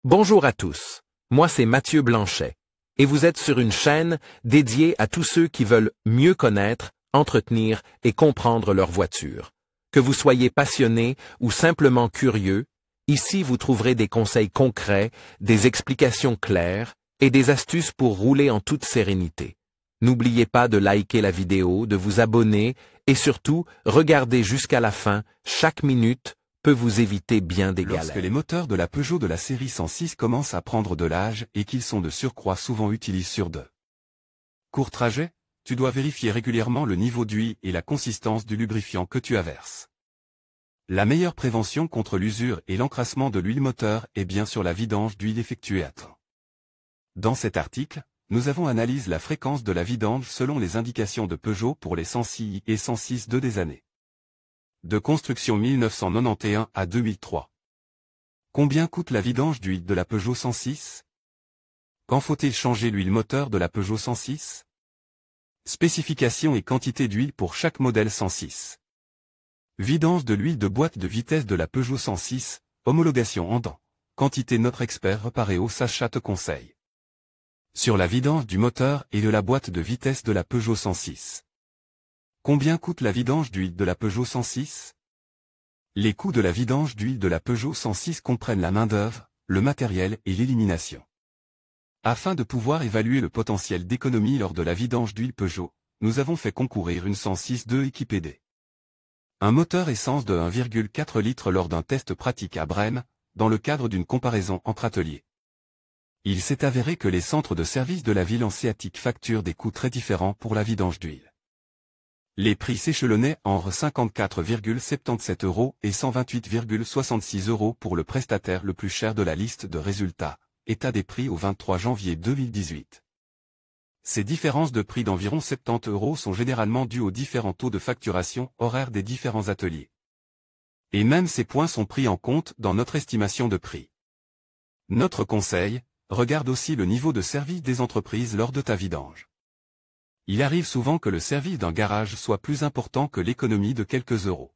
Bonjour à tous, moi c'est Mathieu Blanchet, et vous êtes sur une chaîne dédiée à tous ceux qui veulent mieux connaître, entretenir et comprendre leur voiture. Que vous soyez passionné ou simplement curieux, ici vous trouverez des conseils concrets, des explications claires et des astuces pour rouler en toute sérénité. N'oubliez pas de liker la vidéo, de vous abonner et surtout, regardez jusqu'à la fin, chaque minute peut vous éviter bien des galères. Lorsque les moteurs de la Peugeot de la série 106 commencent à prendre de l'âge et qu'ils sont de surcroît souvent utilisés sur de courts trajets, tu dois vérifier régulièrement le niveau d'huile et la consistance du lubrifiant que tu averses. La meilleure prévention contre l'usure et l'encrassement de l'huile moteur est bien sûr la vidange d'huile effectuée à temps. Dans cet article, nous avons analysé la fréquence de la vidange selon les indications de Peugeot pour les 106 et 106-2 des années de construction 1991 à 2003. Combien coûte la vidange d'huile de la Peugeot 106? Quand faut-il changer l'huile moteur de la Peugeot 106? Spécifications et quantité d'huile pour chaque modèle 106. Vidange de l'huile de boîte de vitesse de la Peugeot 106, homologation en dents. Quantité notre expert Reparéo Sacha te conseille. Sur la vidange du moteur et de la boîte de vitesse de la Peugeot 106. Combien coûte la vidange d'huile de la Peugeot 106? Les coûts de la vidange d'huile de la Peugeot 106 comprennent la main-d'œuvre, le matériel et l'élimination. Afin de pouvoir évaluer le potentiel d'économie lors de la vidange d'huile Peugeot, nous avons fait concourir une 106-2 équipée un moteur essence de 1,4 litres lors d'un test pratique à Brême, dans le cadre d'une comparaison entre ateliers. Il s'est avéré que les centres de service de la ville hanséatique facturent des coûts très différents pour la vidange d'huile. Les prix s'échelonnaient entre 54,77 € et 128,66 € pour le prestataire le plus cher de la liste de résultats, état des prix au 23 janvier 2018. Ces différences de prix d'environ 70 € sont généralement dues aux différents taux de facturation horaires des différents ateliers. Et même ces points sont pris en compte dans notre estimation de prix. Notre conseil, regarde aussi le niveau de service des entreprises lors de ta vidange. Il arrive souvent que le service d'un garage soit plus important que l'économie de quelques euros.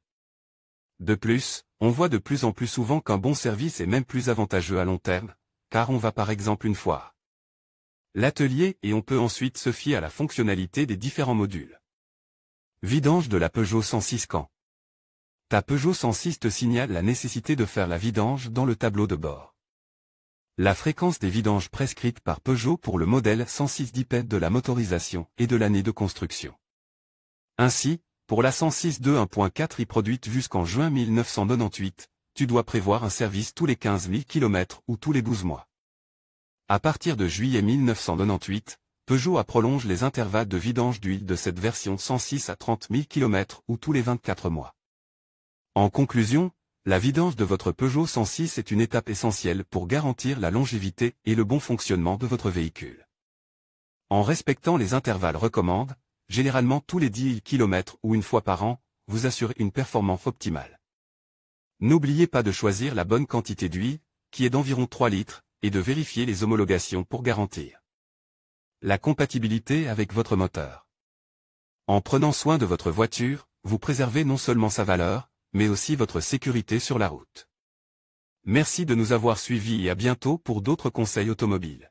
De plus, on voit de plus en plus souvent qu'un bon service est même plus avantageux à long terme, car on va par exemple une fois à l'atelier et on peut ensuite se fier à la fonctionnalité des différents modules. Vidange de la Peugeot 106 quand ta Peugeot 106 te signale la nécessité de faire la vidange dans le tableau de bord. La fréquence des vidanges prescrites par Peugeot pour le modèle 106 dépend de la motorisation et de l'année de construction. Ainsi, pour la 106-2 1.4 y produite jusqu'en juin 1998, tu dois prévoir un service tous les 15 000 km ou tous les 12 mois. À partir de juillet 1998, Peugeot prolonge les intervalles de vidange d'huile de cette version 106 à 30 000 km ou tous les 24 mois. En conclusion, la vidange de votre Peugeot 106 est une étape essentielle pour garantir la longévité et le bon fonctionnement de votre véhicule. En respectant les intervalles recommandés, généralement tous les 10 km ou une fois par an, vous assurez une performance optimale. N'oubliez pas de choisir la bonne quantité d'huile, qui est d'environ 3 litres, et de vérifier les homologations pour garantir la compatibilité avec votre moteur. En prenant soin de votre voiture, vous préservez non seulement sa valeur, mais aussi votre sécurité sur la route. Merci de nous avoir suivis et à bientôt pour d'autres conseils automobiles.